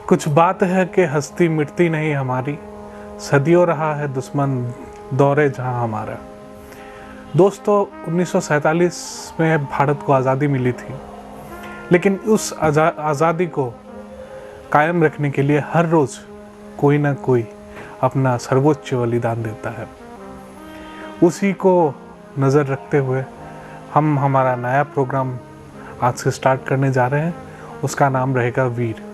कुछ बात है कि हस्ती मिटती नहीं हमारी, सदियों रहा है दुश्मन दौरे जहां हमारा। दोस्तों 1947 में भारत को आज़ादी मिली थी, लेकिन उस आज़ादी को कायम रखने के लिए हर रोज़ कोई ना कोई अपना सर्वोच्च बलिदान देता है। उसी को नज़र रखते हुए हम हमारा नया प्रोग्राम आज से स्टार्ट करने जा रहे हैं। उसका नाम रहेगा वीर।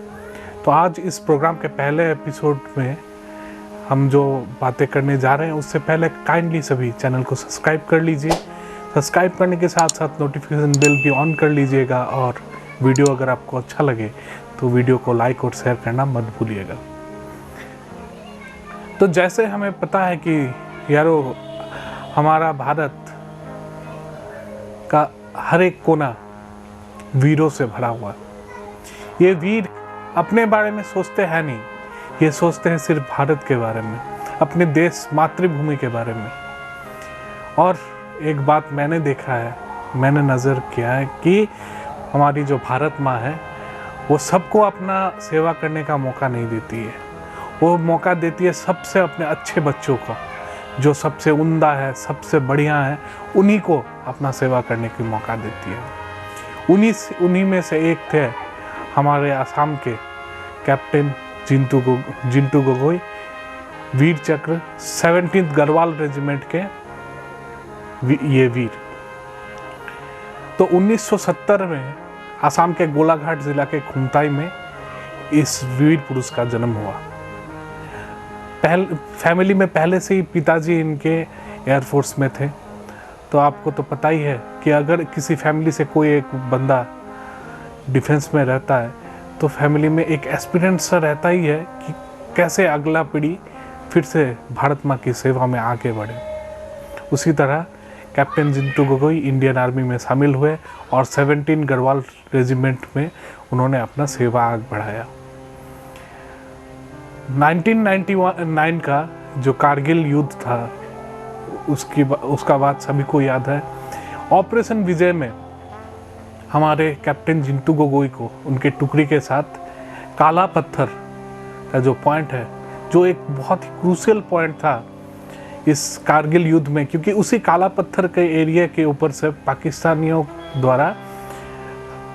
तो आज इस प्रोग्राम के पहले एपिसोड में हम जो बातें करने जा रहे हैं उससे पहले काइंडली सभी चैनल को सब्सक्राइब कर लीजिए। सब्सक्राइब करने के साथ साथ नोटिफिकेशन बेल भी ऑन कर लीजिएगा, और वीडियो अगर आपको अच्छा लगे तो वीडियो को लाइक और शेयर करना मत भूलिएगा। तो जैसे हमें पता है कि यारो हमारा भारत का हर एक कोना वीरों से भरा हुआ है। ये वीर अपने बारे में सोचते हैं नहीं, ये सोचते हैं सिर्फ भारत के बारे में, अपने देश मातृभूमि के बारे में। और एक बात मैंने देखा है, मैंने नज़र किया है कि हमारी जो भारत माँ है वो सबको अपना सेवा करने का मौका नहीं देती है। वो मौका देती है सबसे अपने अच्छे बच्चों को, जो सबसे उम्दा है, सबसे बढ़िया है, उन्हीं को अपना सेवा करने की मौका देती है। उन्हीं में से एक थे हमारे आसाम के कैप्टन जिंटू गोगोई, वीर चक्र 17th गढ़वाल रेजिमेंट के ये वीर। तो 1970 में आसाम के गोलाघाट जिला के खुमताई में इस वीर पुरुष का जन्म हुआ। फैमिली में पहले से ही पिताजी इनके एयरफोर्स में थे। तो आपको तो पता ही है कि अगर किसी फैमिली से कोई एक बंदा डिफेंस में रहता है तो फैमिली में एक एस्पिरेंट सा रहता ही है कि कैसे अगला पीढ़ी फिर से भारत माँ की सेवा में आगे बढ़े। उसी तरह captain Jintu Gogoi Indian army में शामिल हुए और 17 गढ़वाल रेजिमेंट में उन्होंने अपना सेवा आग बढ़ाया। 1999 का जो कारगिल युद्ध था उसका बात सभी को याद है। ऑपरेशन विजय में हमारे कैप्टन जिंटू गोगोई को उनके टुकड़ी के साथ काला पत्थर का जो पॉइंट है, जो एक बहुत ही क्रूशियल पॉइंट था इस कारगिल युद्ध में, क्योंकि उसी काला पत्थर के एरिया के ऊपर से पाकिस्तानियों द्वारा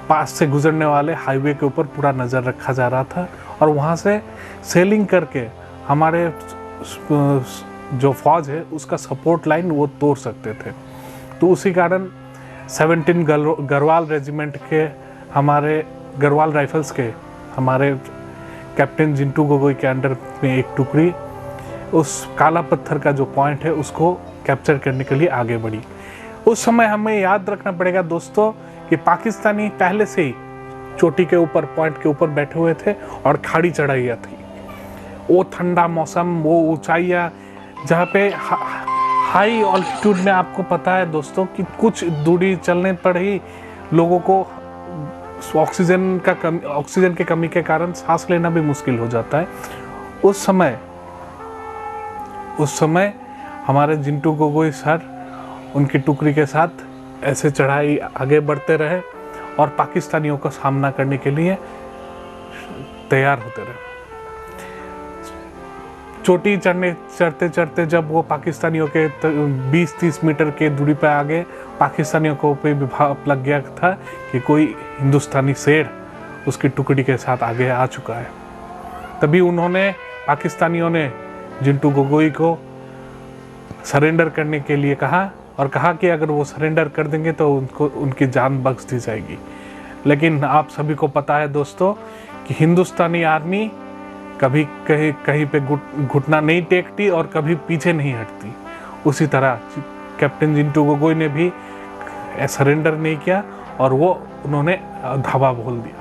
पास से गुजरने वाले हाईवे के ऊपर पूरा नज़र रखा जा रहा था, और वहाँ से सेलिंग करके हमारे जो फौज है उसका सपोर्ट लाइन वो तोड़ सकते थे। तो उसी कारण 17 गढ़वाल रेजिमेंट के हमारे गढ़वाल राइफल्स के हमारे कैप्टन जिंटू गोगोई के अंडर में एक टुकड़ी उस काला पत्थर का जो पॉइंट है उसको कैप्चर करने के लिए आगे बढ़ी। उस समय हमें याद रखना पड़ेगा दोस्तों कि पाकिस्तानी पहले से ही चोटी के ऊपर, पॉइंट के ऊपर बैठे हुए थे और खाड़ी चढ़ाइयाँ थी। वो ठंडा मौसम, वो ऊंचाइयाँ जहाँ पे हाई ऑल्टीट्यूड में आपको पता है दोस्तों कि कुछ दूरी चलने पर ही लोगों को ऑक्सीजन की कमी के कारण सांस लेना भी मुश्किल हो जाता है। उस समय हमारे जिंटू गोगोई सर उनकी टुकड़ी के साथ ऐसे चढ़ाई आगे बढ़ते रहे और पाकिस्तानियों का सामना करने के लिए तैयार होते रहे। चोटी चढ़ते चढ़ते जब वो पाकिस्तानियों के 20-30 मीटर के दूरी पर आगे, पाकिस्तानियों को पे भी भाप लग गया था कि कोई हिंदुस्तानी शेर उसकी टुकड़ी के साथ आगे आ चुका है। तभी पाकिस्तानियों ने जिंटू गोगोई को सरेंडर करने के लिए कहा, और कहा कि अगर वो सरेंडर कर देंगे तो उनकी जान बख्श दी जाएगी। लेकिन आप सभी को पता है दोस्तों कि हिंदुस्तानी आर्मी कभी कहीं पे घुटना नहीं टेकती और कभी पीछे नहीं हटती। उसी तरह कैप्टन जिंटू गोगोई ने भी सरेंडर नहीं किया और उन्होंने धावा बोल दिया।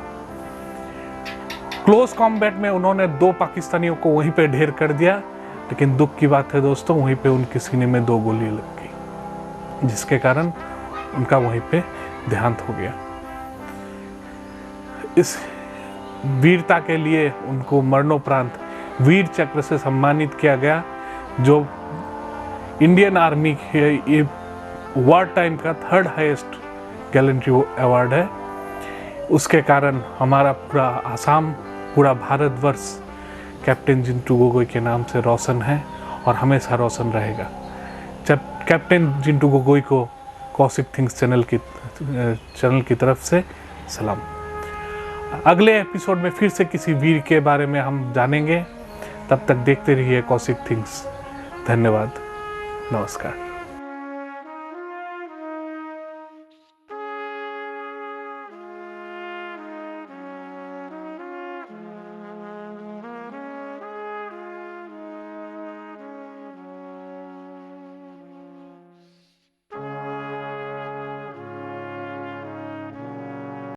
क्लोज कॉम्बैट में उन्होंने 2 पाकिस्तानियों को वहीं पे ढेर कर दिया, लेकिन दुख की बात है दोस्तों वहीं पे उनके सीने में 2 गोली लग गई, जिसके कारण उनका वहीं पे देहांत हो गया। इस वीरता के लिए उनको मरणोपरांत वीर चक्र से सम्मानित किया गया, जो इंडियन आर्मी के ये वॉर टाइम का 3rd हाईएस्ट गैलेंट्री अवार्ड है। उसके कारण हमारा पूरा आसाम पूरा भारतवर्ष कैप्टन जिंटू गोगोई के नाम से रोशन है और हमेशा रोशन रहेगा। जब कैप्टन जिंटू गोगोई को कौशिक थिंग्स चैनल की तरफ से सलाम। अगले एपिसोड में फिर से किसी वीर के बारे में हम जानेंगे। तब तक देखते रहिए कौशिक थिंग्स। धन्यवाद, नमस्कार।